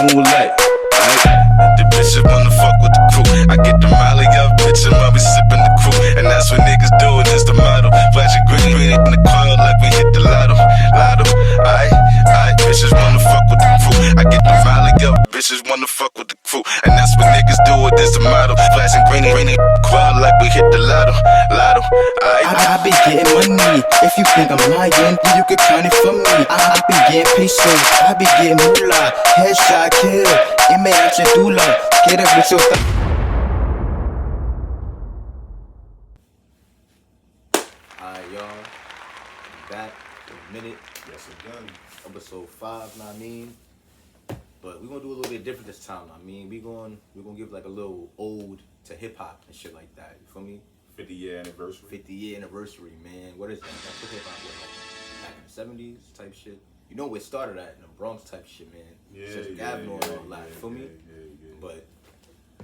moonlight. The bitches wanna fuck with the crew. I get the molly up, bitch, and while we sippin' the crew. And that's what niggas do, it is the motto. Flashing green in the crowd like we hit the lotto. Aight, bitches wanna fuck with the crew. I get the molly up, bitches wanna fuck with the crew. And that's what niggas do, it is the motto. Flashing green in the crowd like we hit the lotto. I be getting money. If you think I'm lying, you can count it for me. I be getting pesos. I be getting moolah. Headshot kill. It may out your doula. Get up with your Alright, y'all. I'm back for a minute. Yes, again. Episode 5, know what I mean? But we're gonna do a little bit different this time, know what I mean? We're gonna give like a little ode to hip hop and shit like that. You feel me? 50-year anniversary. 50-year anniversary, man. What is that? That's what hip hop was like back in the 70s type shit. You know where it started at, in the Bronx type shit, man. Since Avenue and all that. You feel me? Yeah. But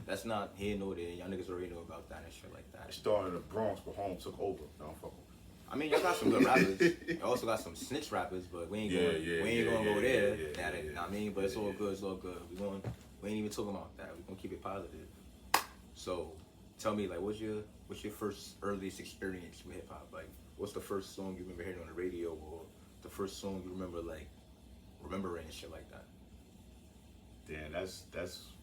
that's not here nor there. Y'all niggas already know about that and shit like that. It started in the Bronx, but home took over. Don't fuck with. I mean, y'all got some good rappers. Y'all also got some snitch rappers, but we ain't gonna go there. You know what I mean? But it's all good. It's all good. We ain't even talking about that. We gonna keep it positive. So, tell me, like, what's your first earliest experience with hip hop? Like, what's the first song you remember hearing on the radio, or the first song you remember like remembering and shit like that? Damn, that's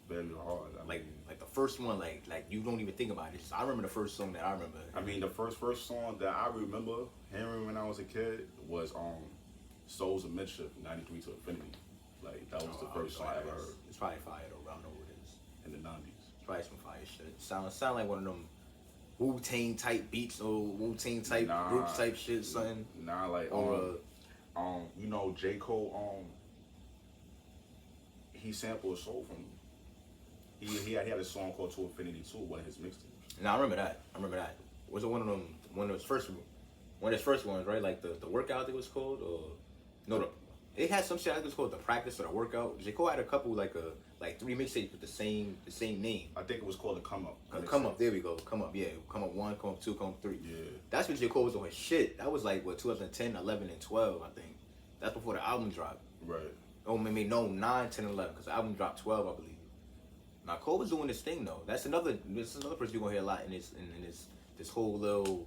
very hard. I mean, like the first one, like you don't even think about it. I remember the first song that I remember. I mean, the first song that I remember hearing when I was a kid was Souls of Mischief, 93 to Infinity. Like, that was the first song I ever heard. It's probably fire though. I don't know what it is. In the 90s. It's probably some fire shit. Sound like one of them Wu-Tang type beats or Wu-Tang type groups type shit, something. Nah, like you know, J. Cole, he sampled a soul from. He had a song called To Infinity too, one of his mixtapes. Nah, I remember that. Was it one of his first ones, right? Like the workout, I think it was called, or no, it had some shit. I think it was called The Practice or The Workout. J. Cole had a couple like 3 mixtapes with the same name. I think it was called The Come Up. Come Up, there we go. Come Up, yeah. Come Up 1, Come Up 2, Come Up 3. Yeah. That's when J. Cole was on his shit. That was like, what, 2010, 11, and 12, I think. That's before the album dropped. Right. Oh, maybe, no, 9, 10, 11, because the album dropped 12, I believe. Now, Cole was doing this thing, though. This is another person you're going to hear a lot in this whole little,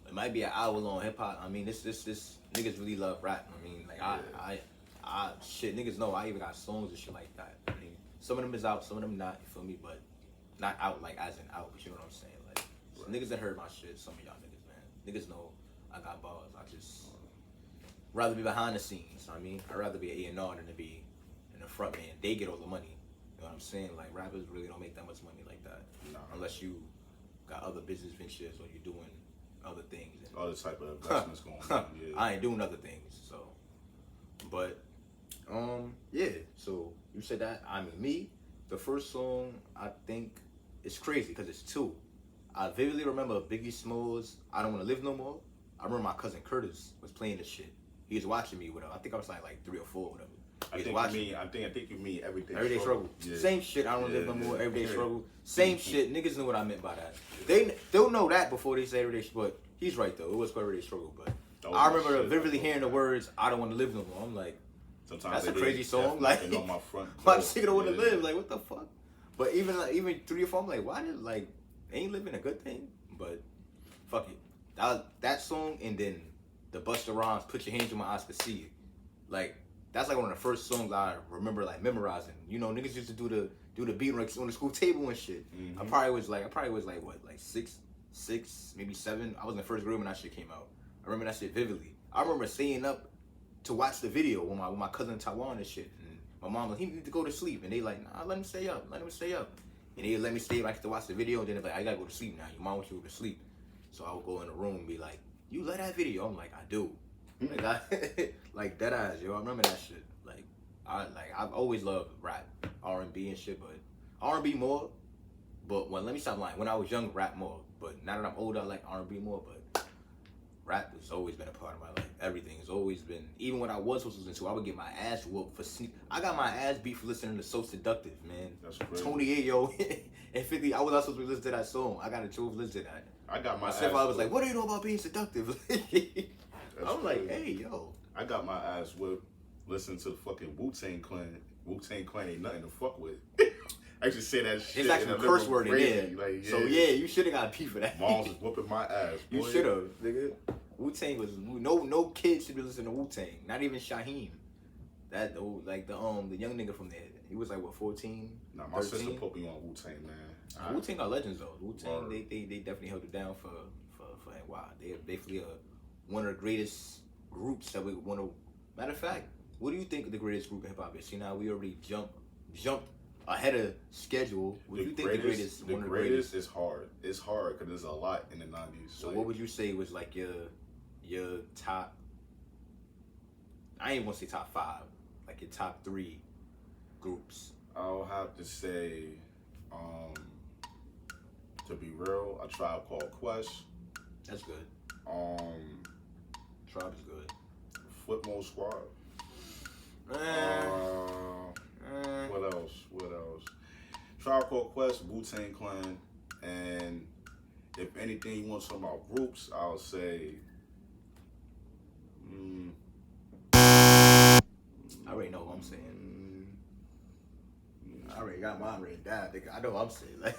it might be an hour-long hip-hop. I mean, this niggas really love rap. I mean, like, I shit, niggas know I even got songs and shit like that. I mean, some of them is out, some of them not, you feel me? But not out like as in out, but you know what I'm saying? Like, so niggas that heard my shit, some of y'all niggas, man. Niggas know I got bars. I just rather be behind the scenes, I mean? I'd rather be an A&R than to be in the front, man. They get all the money. You know what I'm saying? Like, rappers really don't make that much money like that. No. Unless you got other business ventures or you're doing other things. And other type of investments going on. Yeah. I ain't doing other things, so. But, yeah. So, you said that. I mean, me, the first song, I think, it's crazy because it's 2. I vividly remember Biggie Smalls' I Don't Wanna Live No More. I remember my cousin Curtis was playing this shit. He was watching me with I think I was like 3 or 4 or whatever. I think you mean Everyday Struggle. Yeah. Same shit. I don't live no more. Everyday Struggle. Same shit. Niggas knew what I meant by that. They'll know that before they say Everyday Struggle. But he's right though. It was called Everyday Struggle. But I remember vividly hearing the words "I don't want to live no more." I'm like, sometimes that's a crazy song. Like, on my front. My nigga don't want to live. Like, what the fuck? But even 3 or 4, I'm like, why did ain't living a good thing? But fuck it. That song and then the Busta Rhymes "Put Your Hands on My Eyes to See It." Like. That's like one of the first songs I remember like memorizing. You know, niggas used to do the beat on the school table and shit. Mm-hmm. I probably was like what, like 6, maybe 7. I was in the first grade when that shit came out. I remember that shit vividly. I remember staying up to watch the video with my cousin in Taiwan and shit. And my mom was, he need to go to sleep, and they like, nah, let him stay up. And they let me stay up. I get to watch the video, and then they're like, I gotta go to sleep now. Your mom wants you to go to sleep. So I would go in the room and be like, you love that video? I'm like, I do. Like that ass, yo. I remember that shit. I've always loved rap, R&B and shit, but R&B more. But let me stop lying. When I was young, rap more. But now that I'm older, I like R&B more. But rap has always been a part of my life. Everything has always been. Even when I was supposed to listen to, I would get my ass whooped for I got my ass beat for listening to So Seductive, man. That's crazy. Tony Ayo and 50. I was not supposed to listen to that song. I got to choose to listen to that. I got my myself. I was like, what do you know about being seductive? I was like, hey, yo. I got my ass whipped listening to the fucking Wu-Tang Clan Wu-Tang Clan ain't nothing to fuck with. I used to say that shit. It's actually a curse word in there. Like, So yeah, you should have got beef for that. Moms was whooping my ass. You boy. should have, nigga. Wu-Tang was no kid should be listening to Wu-Tang. Not even Shaheem. That like the young nigga from there. He was like what 14. Nah, my 13? sister put me on Wu-Tang, man. Wu-Tang are legends though. Wu-Tang they definitely held it down for NY. They basically one of the greatest groups that we want to. Matter of fact, what do you think the greatest group in hip hop is? See, now we already jumped ahead of schedule. What do you think the greatest? The greatest is hard. It's hard because there's a lot in the 90s. So what would you say was like your top? I ain't want to say top 5, like your top 3 groups. I'll have to say, to be real, A Tribe Called Quest. That's good. Tribe is good. Football Squad. What else? Tribe Called Quest, Wu-Tang Clan, and if anything you want to talk about groups, I'll say. I already know what I'm saying. I already got mine written down. I know what I'm saying. Like,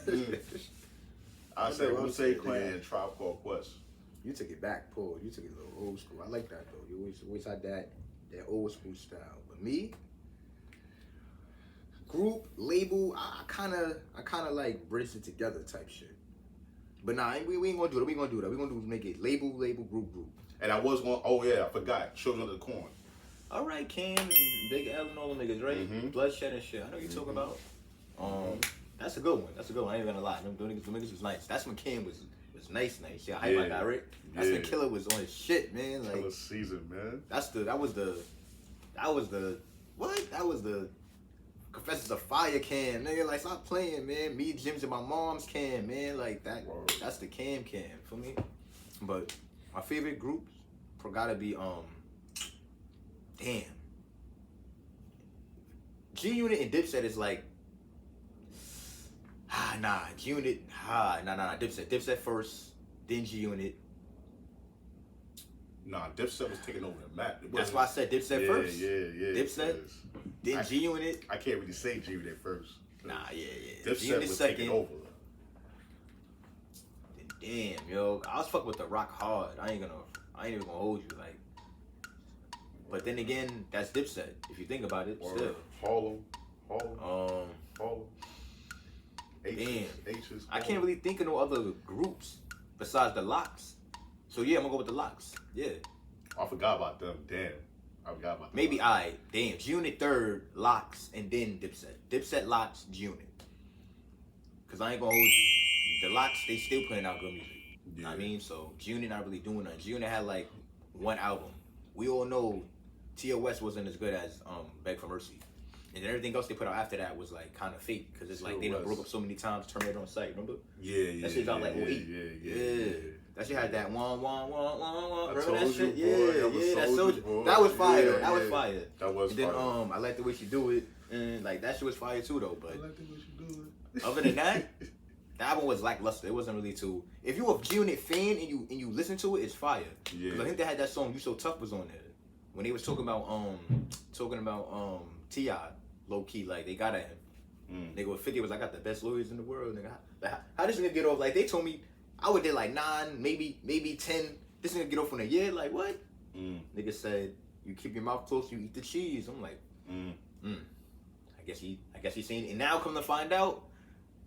I say Wu-Tang Clan and Tribe Called Quest. You took it back, Paul. You took it a little old school. I like that though. You always had that old school style. But me, group, label, I kind of like bridge it together type shit. But nah, we ain't gonna do that. We gonna make it label, group. And I was going. Oh yeah, I forgot. Children of the Corn. All right, Cam and Big L and all them niggas, right? Mm-hmm. Bloodshed and shit. I know you talking about. That's a good one. I ain't gonna lie. Them niggas was nice. That's when Cam was nice. Yeah, hype my guy, right? That's when Killer was on his shit, man. Like Killer season, man. That was the Confessors of Fire Cam, nigga. Like stop playing, man. Me, Jim's, and my mom's Cam, man. Like that. Word. That's the Cam for me. But my favorite groups gotta be damn. G Unit and Dipset is like G Unit Dipset first, then G Unit. Nah, Dipset was taking over the map. That's why I said Dipset first. Yeah. Dipset, then G Unit. I can't really say G Unit first. Yeah. Dipset G-Unit was second. taking over. Damn, yo, I was fucking with the Rock hard. I ain't even gonna hold you like. But then again, that's Dipset. If you think about it, Or still. Harlem. H's. I can't really think of no other groups besides the Locks. So yeah, I'm gonna go with the Locks. Yeah. I forgot about them. Damn. I forgot about them. Maybe G Unit third, Locks, and then Dipset. Dipset, Locks, G Unit. Cause I ain't gonna hold you. The Locks, they still putting out good music. You know what I mean? So G Unit not really doing nothing. G Unit had like one album. We all know TOS wasn't as good as Beg for Mercy. And then everything else they put out after that was like kind of fake. Cause it's like they done broke up so many times, terminated on site, remember? Yeah. That shit got like 08. Yeah. That shit had that wah. Remember told that shit? you, boy. That was fire. Yeah, That was fire. That was and then fire. I like the way she do it. And like that shit was fire too though. But I like the way she do it. other than that, the album was lackluster. It wasn't really too. If you a G Unit fan and you listen to it, it's fire. Yeah. 'Cause I think they had that song "You So Tough" was on there when they was talking about T.I. low key, like they got at him. Nigga with 50 was like, I got the best lawyers in the world. Nigga, how this nigga get off? Like they told me I would did like 9, maybe 10. This nigga get off in a year. Like what? Nigga said you keep your mouth closed, you eat the cheese. I'm like, I guess he seen it. And now come to find out,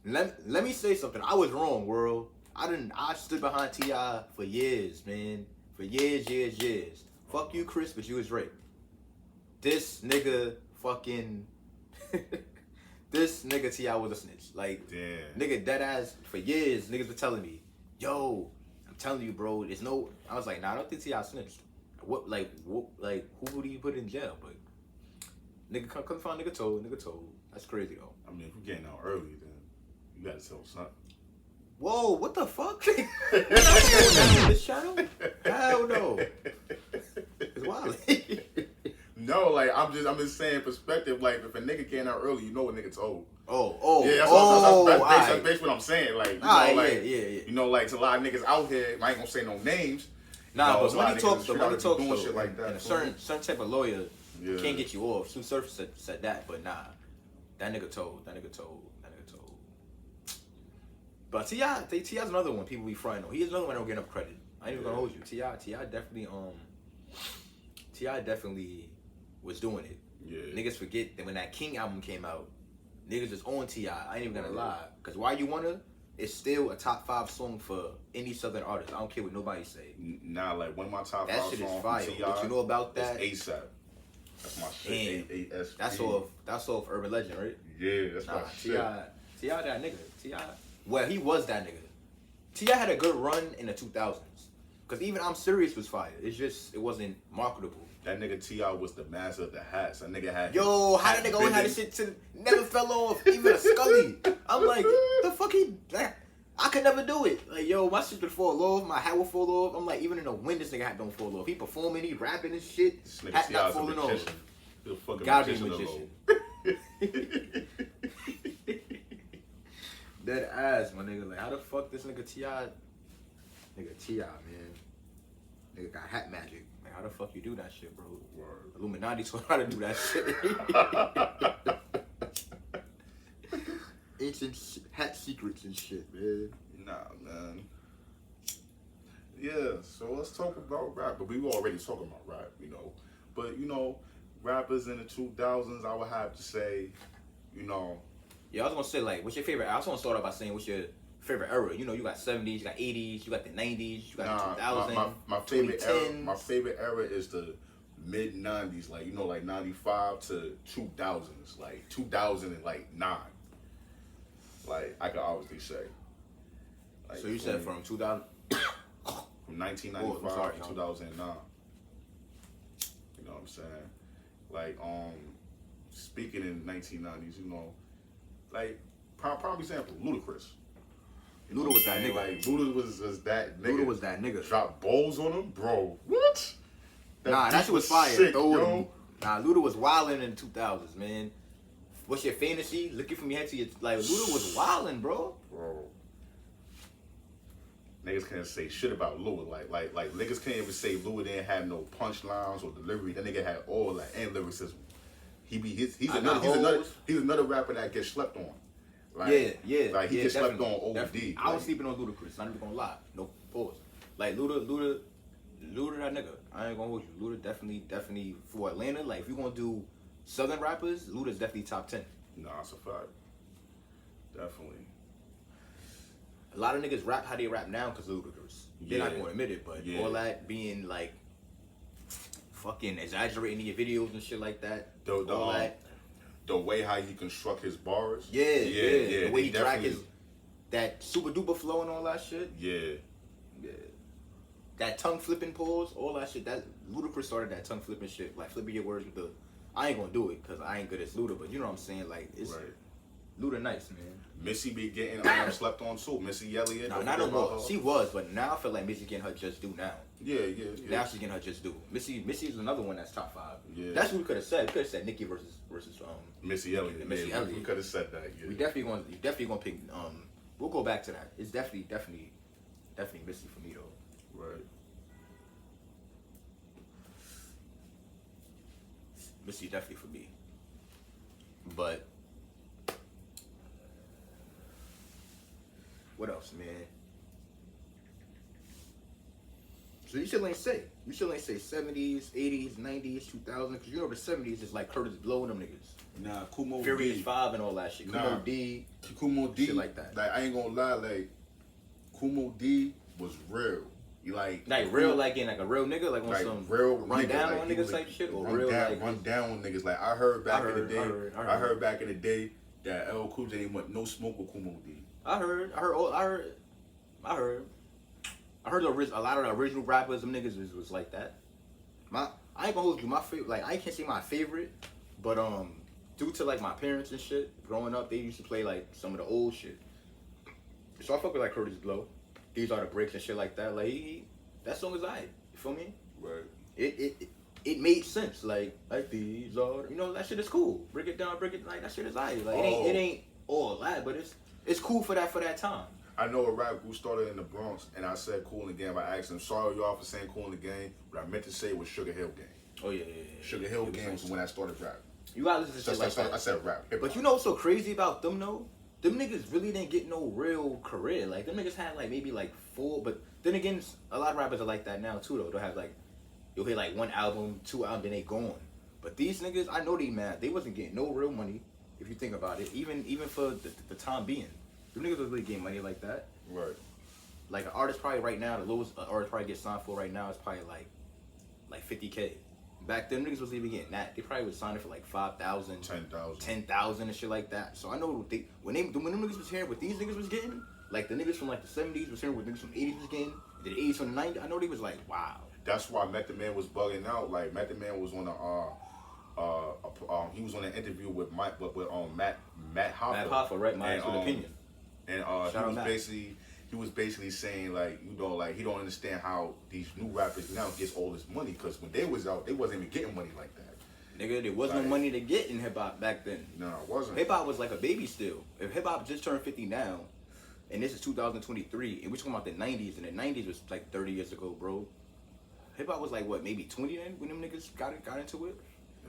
let me say something. I was wrong, world. I stood behind T.I. for years, man. For years. Fuck you, Chris, but you was right. This nigga fucking this nigga T.I. was a snitch. Like, damn. Nigga dead ass for years. Niggas were telling me, yo, I'm telling you, bro. There's no. I was like, nah, I don't think T.I. snitched. What, who do you put in jail? But nigga, come find nigga told. That's crazy though. I mean, if we're getting out early, then you gotta tell something. Whoa, what the fuck? This channel? Hell no. It's wild. No, like I'm just saying perspective. Like if a nigga getting out early, you know what nigga told. Yeah, that's basically what I'm saying. Like you know, like yeah. You know, like it's a lot of niggas out here. I ain't gonna say no names. Nah, you know, but money talks. The money talks. doing shit like that. And a certain type of lawyer Yeah. Can't get you off. Sue Surf said that, but nah. That nigga told. But T.I.'s another one people be fronting on. He is another one that don't get enough credit. I ain't even gonna hold you. T.I. definitely was doing it. Yeah. Niggas forget that when that King album came out, niggas was on T.I. I ain't even gonna lie. Cause Why You Wanna is still a top 5 song for any Southern artist. I don't care what nobody say. Nah, like one of my top That 5 shit songs is fire. from T.I. What you know about that? Is ASAP. That's my shit. A-S-P. That's off Urban Legend, right? Yeah, that's my shit. T.I. that nigga. T.I. Well, he was that nigga. T.I. had a good run in the 2000s. Cause even I'm Serious was fire. It's just, it wasn't marketable. That nigga T.I. was the master of the hats. That nigga had... Yo, how that nigga always had this shit to never fell off, even a Scully. I'm like, the fuck I could never do it. Like, yo, my shit would fall off, my hat would fall off. I'm like, even in the wind, this nigga hat don't fall off. He performing, he rapping and shit. This nigga Hat not T.I.'s a falling off. magician. He's a fucking Gotta be a magician. magician. Dead ass, my nigga. Like, how the fuck this nigga T.I. Nigga T.I., man. Nigga got hat magic. Like, how the fuck you do that shit, bro? Word. Illuminati taught how to do that shit. Ancient hat secrets and shit, man. Nah, man. Yeah, so let's talk about rap. But we were already talking about rap, you know. But, you know, rappers in the 2000s, I would have to say, you know. Yeah, I was gonna say, like, what's your favorite? I also want to start off by saying, what's your favorite era? You know, you got 70s, you got 80s, you got the 90s, you got the 2000s. My favorite era. My favorite era is the mid 90s, like, you know, like 95 to 2000s, like 2009. Like, I could obviously say. Like, So you said from 2000. From 1995 to 2009. You know what I'm saying? Like, speaking in the 1990s, you know, like, prime example, Ludacris. Luda was that nigga. Like, Luda was that nigga. Luda was that nigga. Drop balls on him, bro. What? That shit was fire. Sick, yo. Nah, Luda was wildin' in the 2000s, man. What's your fantasy? Looking from your head to your... Like, Luda was wildin', bro. Bro. Niggas can't say shit about Luda. Like niggas can't even say Luda didn't have no punchlines or delivery. That nigga had all that and lyricism. He's another rapper that gets slept on. Like, yeah. Like, he gets slept on OD. Definitely. I was sleeping on Ludacris. I'm not even gonna lie. No pause. Like, Luda, that nigga. I ain't gonna hold you. Luda definitely for Atlanta. Like, if you gonna do Southern rappers, Luda's definitely top 10. Nah, it's a fact. Definitely. A lot of niggas rap how they rap now because of Ludacris. They're not gonna admit it, but all that being like fucking exaggerating in your videos and shit like that. The way how he construct his bars. Yeah. The way he drag his that super duper flow and all that shit. Yeah. That tongue flipping pause, all that shit. That Ludacris started that tongue flipping shit, like flipping your words with the. I ain't gonna do it because I ain't good as Luda, but you know what I'm saying. Like it's Luda nice, man. Missy be getting slept on too. Missy Elliott. No, not no more. She was, but now I feel like Missy getting her just due now. Yeah. Now she's getting her just due. Missy's another one that's top 5. Yeah. That's what we could have said. We could have said Nicki versus Missy Elliott. Missy Elliott. We could have said that. Yeah. We definitely gonna pick. We'll go back to that. It's definitely Missy for me though. Right. Missy definitely for me. But what else, man? So you still ain't say 70s, 80s, 90s, 2000s, because you know the 70s is like Curtis Blow and them niggas. Nah, Kumo Furious D. 5 and all that shit. Nah. Kumo D. Kumo D. Shit like that. Like, I ain't gonna lie, like, Kumo D was real. You like real, like in like a real nigga, like on like some real run nigga, down like, on he niggas was type shit, or run real down, like run down on niggas. Like I heard back in the day, I heard back in the day that L Cool J didn't want no smoke with Kumo D. I heard a lot of the original rappers, them niggas was like that. I ain't gonna hold you. My favorite, like I can't say my favorite, but due to like my parents and shit, growing up, they used to play like some of the old shit. So I fuck with like Curtis Blow. These Are the Breaks and shit like that. Like that song is alright. You feel me? Right. It made sense. Like these are, you know, that shit is cool. Break it down, like that shit is alright. Like it ain't all that, but it's cool for that time. I know a rap group started in the Bronx, and I said Cool in the Game by accident. Sorry y'all for saying Cool in the Game, but I meant to say it was Sugar Hill Gang. Oh yeah. Sugar Hill Gang was when I started rap. You gotta listen to shit like that. I said rap. Hip-hop. But you know what's so crazy about them though? Them niggas really didn't get no real career. Like them niggas had like maybe like 4, but then again, a lot of rappers are like that now too though. They'll have like, you'll hear like 1 album, 2 albums, then they gone. But these niggas, I know they mad. They wasn't getting no real money, if you think about it. Even for the time being, them niggas was really getting money like that. Right. Like an artist probably right now, the lowest an artist probably gets signed for right now is probably like 50K. Back then, niggas was even getting that. They probably was signing for like 5,000, 10,000 and shit like that. So I know when them niggas was hearing what these niggas was getting, like the niggas from like the 70s was hearing what niggas from the 80s was getting, the 80s from the 90s, I know they was like, wow. That's why Method Man was bugging out. Like Method Man was on he was on an interview with Matt Hoffa. Matt Hoffa, right? My opinion. And he was basically saying like, you know, like he don't understand how these new rappers now gets all this money, because when they was out, they wasn't even getting money like that. Nigga, there was no money to get in hip hop back then. No, it wasn't. Hip hop was like a baby still. If hip hop just turned 50 now, and this is 2023, and we're talking about the 90s, and the 90s was like 30 years ago, bro. Hip hop was like what, maybe 20 then when them niggas got into it.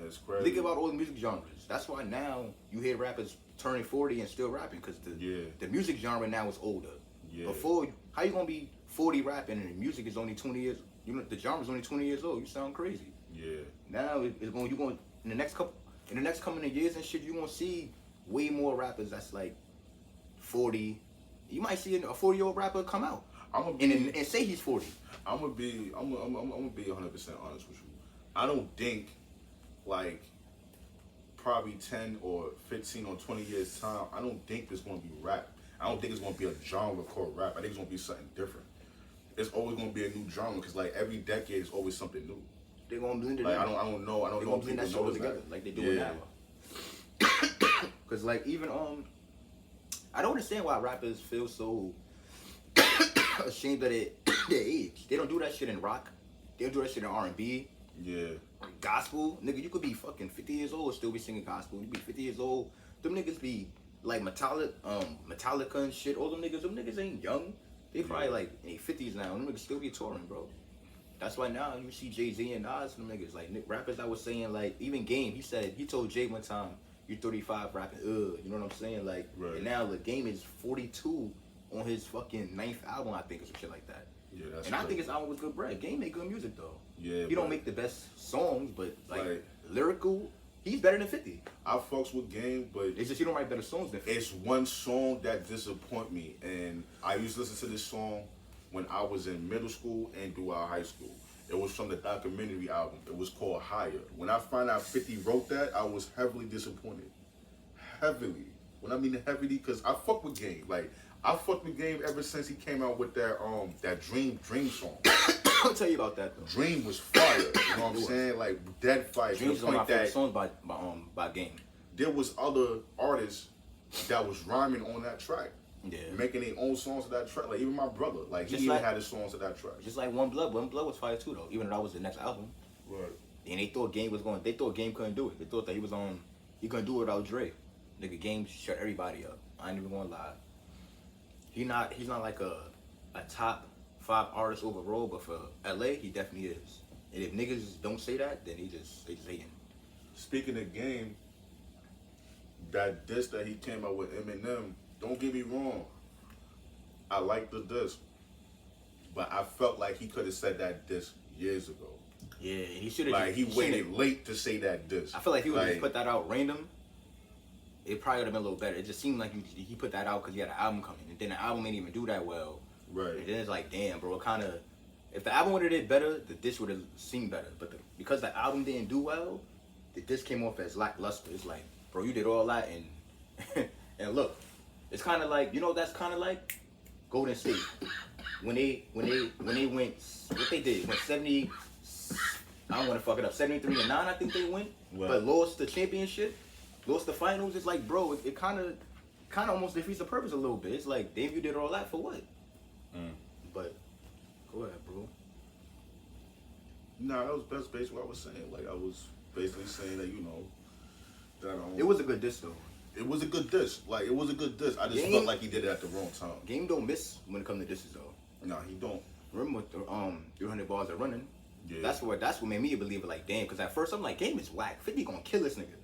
That's crazy. Think about all the music genres. That's why now you hear rappers turning 40 and still rapping, because the music genre now is older. Yeah. Before, how you gonna be 40 rapping and the music is only 20 years? You know, the genre's only 20 years old. You sound crazy. Yeah. Now it's going. You going in the next coming of years and shit. You gonna see way more rappers that's like 40. You might see a 40-year-old rapper come out and say he's 40. I'm gonna be 100% honest with you. I don't think like probably 10 or 15 or 20 years time, I don't think it's gonna be rap. I don't think it's gonna be a genre called rap. I think it's gonna be something different. It's always gonna be a new genre, because like every decade is always something new. They're gonna blend it. Like, I don't know. They're gonna blend that shit together like they do now. Cause like even I don't understand why rappers feel so ashamed of their age. They don't do that shit in rock. They don't do that shit in R&B. Yeah. Gospel, nigga, you could be fucking 50 years old and still be singing gospel. You be 50 years old. Them niggas be like Metallica and shit. All them niggas ain't young. They probably like in their 50s now. Them niggas still be touring, bro. That's why now you see Jay-Z and Nas, them niggas like rappers that was saying like, even Game, he told Jay one time, you 35 rapping, you know what I'm saying? Like, right. And now the Game is 42 on his fucking 9th album, I think, or some shit like that. Yeah, that's and I think his album was good bread. Game made good music though. Yeah. He don't make the best songs, but like lyrical, he's better than 50. I fucks with Game, but it's just he don't write better songs than 50. It's one song that disappoint me, and I used to listen to this song when I was in middle school and throughout high school. It was from the documentary album. It was called Higher. When I found out 50 wrote that, I was heavily disappointed. Heavily. When I mean heavily, because I fuck with Game. Like, I fucked with Game ever since he came out with that Dream song. I'll tell you about that though. Dream was fire. You know what I'm saying? Like, dead fire. Dream's one of my favorite songs by Game. There was other artists that was rhyming on that track. Yeah. Making their own songs to that track. Like, even my brother. Like, he even had his songs to that track. Just like One Blood. One Blood was fire too though. Even though that was the next album. Right. And they thought Game couldn't do it. They thought that he couldn't do it without Dre. Nigga, Game shut everybody up. I ain't even gonna lie. He's not like a top 5 artist overall, but for LA, he definitely is. And if niggas don't say that, then they just hating. Speaking of Game, that diss that he came out with Eminem, don't get me wrong, I like the diss, but I felt like he could have said that diss years ago. Yeah, he should have. Like, he waited late to say that diss. I feel like he would just put that out random. It probably would have been a little better. It just seemed like he put that out because he had an album coming, and then the album didn't even do that well. Right. And then it's like, damn, bro, kind of. If the album would have did better, the diss would have seemed better. But because the album didn't do well, the diss came off as lackluster. It's like, bro, you did all that, and and look, it's kind of like, you know, that's kind of like Golden State when they went, what they did, went 70. I don't want to fuck it up. 73-9, I think they went, but lost the championship. Lost the finals. It's like, bro, it kind of almost defeats the purpose a little bit. It's like, Dave, you did all that for what? But go ahead, bro. Nah, that's basically what I was saying. Like, I was basically saying that, you know, that it was a good diss though. It was a good diss. Like, it was a good diss. I just felt like he did it at the wrong time. Game don't miss when it comes to disses though. Nah, he don't. Remember with the 300 bars are running. Yeah. That's what made me believe it. Like, damn, because at first I'm like, Game is whack. 50 gonna kill this nigga.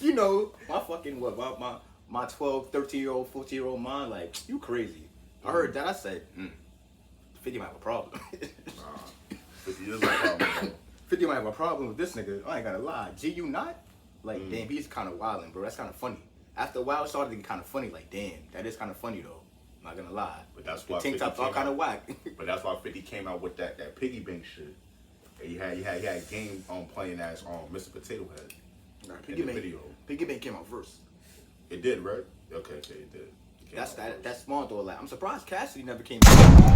you know, my fucking my 12, 13-year-old, 14-year-old mind, like, you crazy. I heard that. I said, 50 might have a problem. 50 is a problem, bro. 50 might have a problem with this nigga. I ain't gonna lie. G, you not? Like, damn, he's kind of wilding, bro. That's kind of funny. After a while, it started to get kind of funny. Like, damn, that is kind of funny, though. I'm not gonna lie. But that's why the tank tops all kind of whack. But that's why 50 came out with that piggy bank shit. And he had Game playing as Mr. Potato Head. Nah, in the video. Piggy bank came out first. It did, right? Okay, it did. That's smart though. Like, I'm surprised Cassidy never came out.